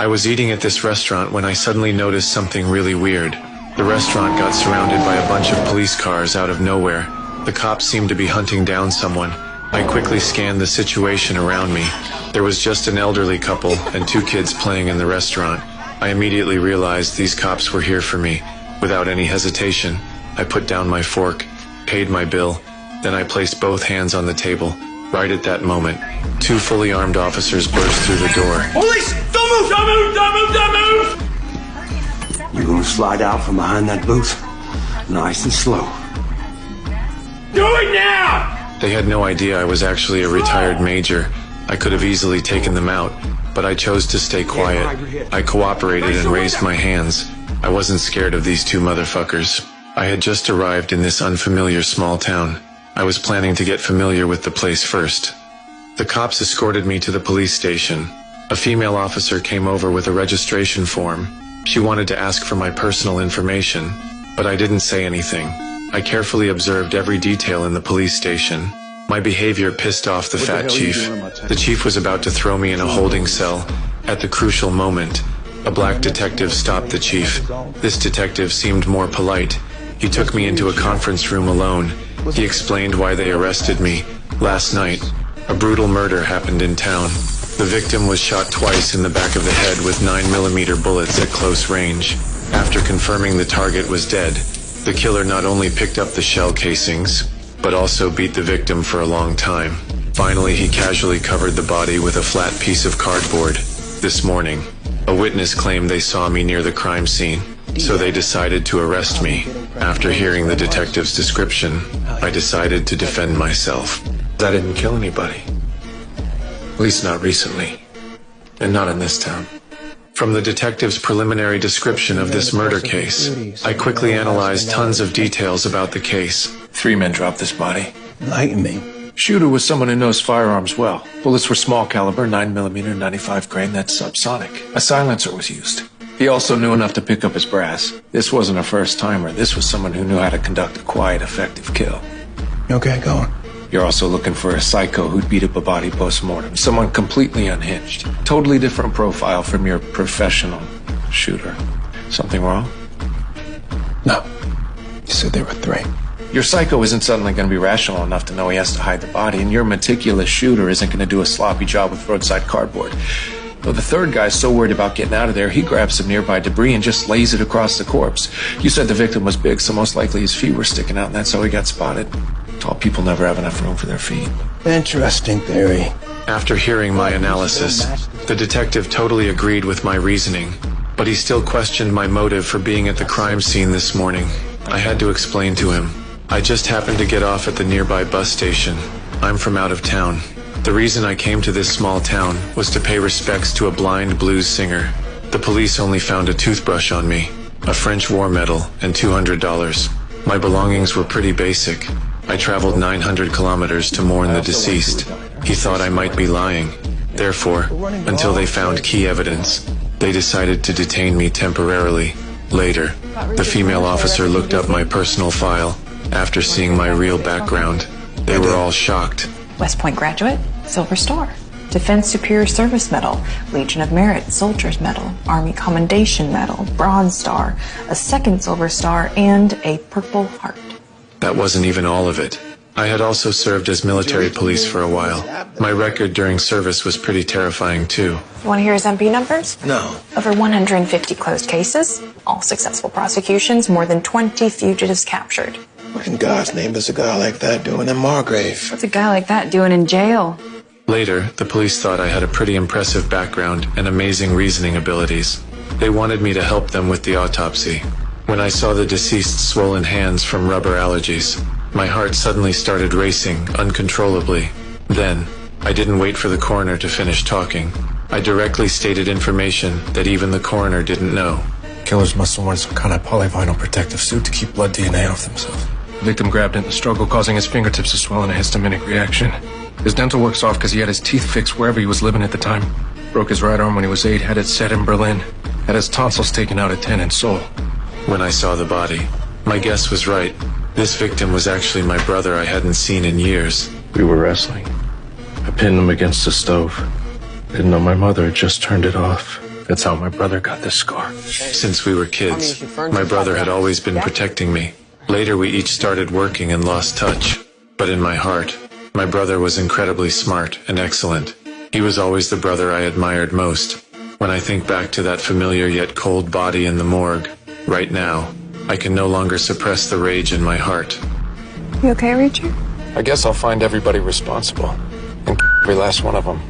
I was eating at this restaurant when I suddenly noticed something really weird. The restaurant got surrounded by a bunch of police cars out of nowhere. The cops seemed to be hunting down someone. I quickly scanned the situation around me. There was just an elderly couple and 2 kids playing in the restaurant. I immediately realized these cops were here for me. Without any hesitation, I put down my fork, paid my bill, then I placed both hands on the table. Right at that moment, 2 fully armed officers burst through the door. Police! Don't move! Don't move! Don't move! Don't move! You're gonna slide out from behind that booth, nice and slow. Do it now! They had no idea I was actually a retired major. I could have easily taken them out, but I chose to stay quiet. I cooperated and raised my hands. I wasn't scared of these 2 motherfuckers. I had just arrived in this unfamiliar small town. I was planning to get familiar with the place first. The cops escorted me to the police station. A female officer came over with a registration form. She wanted to ask for my personal information, but I didn't say anything. I carefully observed every detail in the police station. My behavior pissed off the fat chief. The chief was about to throw me in a holding cell. At the crucial moment, a black detective stopped the chief. This detective seemed more polite. He took me into a conference room alone. He explained why they arrested me. Last night, a brutal murder happened in town. The victim was shot twice in the back of the head with 9mm bullets at close range. After confirming the target was dead, the killer not only picked up the shell casings, but also beat the victim for a long time. Finally, he casually covered the body with a flat piece of cardboard. This morning, a witness claimed they saw me near the crime scene, so they decided to arrest me. After hearing the detective's description, I decided to defend myself. I didn't kill anybody. At least not recently. And not in this town. From the detective's preliminary description of this murder case, I quickly analyzed tons of details about the case. 3 men dropped this body. Enlighten me. Shooter was someone who knows firearms well. Bullets were small caliber, 9mm, 95 grain, that's subsonic. A silencer was used. He also knew enough to pick up his brass. This wasn't a first-timer. This was someone who knew how to conduct a quiet, effective kill. Okay, go on. You're also looking for a psycho who'd beat up a body post-mortem. Someone completely unhinged. Totally different profile from your professional shooter. Something wrong? No. You said there were 3. Your psycho isn't suddenly going to be rational enough to know he has to hide the body, and your meticulous shooter isn't going to do a sloppy job with roadside cardboard. Though the 3rd guy's so worried about getting out of there, he grabs some nearby debris and just lays it across the corpse. You said the victim was big, so most likely his feet were sticking out, and that's how he got spotted. Tall people never have enough room for their feet. Interesting theory. After hearing my analysis, the detective totally agreed with my reasoning, but he still questioned my motive for being at the crime scene this morning. I had to explain to him. I just happened to get off at the nearby bus station. I'm from out of town. The reason I came to this small town was to pay respects to a blind blues singer. The police only found a toothbrush on me, a French war medal, and $200. My belongings were pretty basic. I traveled 900 kilometers to mourn the deceased. He thought I might be lying. Therefore, until they found key evidence, they decided to detain me temporarily. Later, the female officer looked up my personal file. After seeing my real background, they were all shocked. West Point graduate, Silver Star. Defense Superior Service Medal, Legion of Merit, Soldier's Medal, Army Commendation Medal, Bronze Star, a 2nd Silver Star, and a Purple Heart. That wasn't even all of it. I had also served as military police for a while. My record during service was pretty terrifying too. You want to hear his MP numbers? No. Over 150 closed cases, all successful prosecutions, more than 20 fugitives captured. What in God's name does a guy like that doing in Margrave? What's a guy like that doing in jail? Later, the police thought I had a pretty impressive background and amazing reasoning abilities. They wanted me to help them with the autopsy. When I saw the deceased's swollen hands from rubber allergies, my heart suddenly started racing uncontrollably. Then, I didn't wait for the coroner to finish talking. I directly stated information that even the coroner didn't know. Killers must have worn some kind of polyvinyl protective suit to keep blood DNA off themselves. The victim grabbed it in the struggle, causing his fingertips to swell in a histaminic reaction. His dental work's off because he had his teeth fixed wherever he was living at the time. Broke his right arm when he was 8, had it set in Berlin. Had his tonsils taken out at 10 in Seoul. When I saw the body, my guess was right. This victim was actually my brother I hadn't seen in years. We were wrestling. I pinned him against the stove. Didn't know my mother had just turned it off. That's how my brother got this scar. Since we were kids, my brother had always been protecting me. Later, we each started working and lost touch. But in my heart, my brother was incredibly smart and excellent. He was always the brother I admired most. When I think back to that familiar yet cold body in the morgue, right now, I can no longer suppress the rage in my heart. You okay, Richard? I guess I'll find everybody responsible. And every last one of them.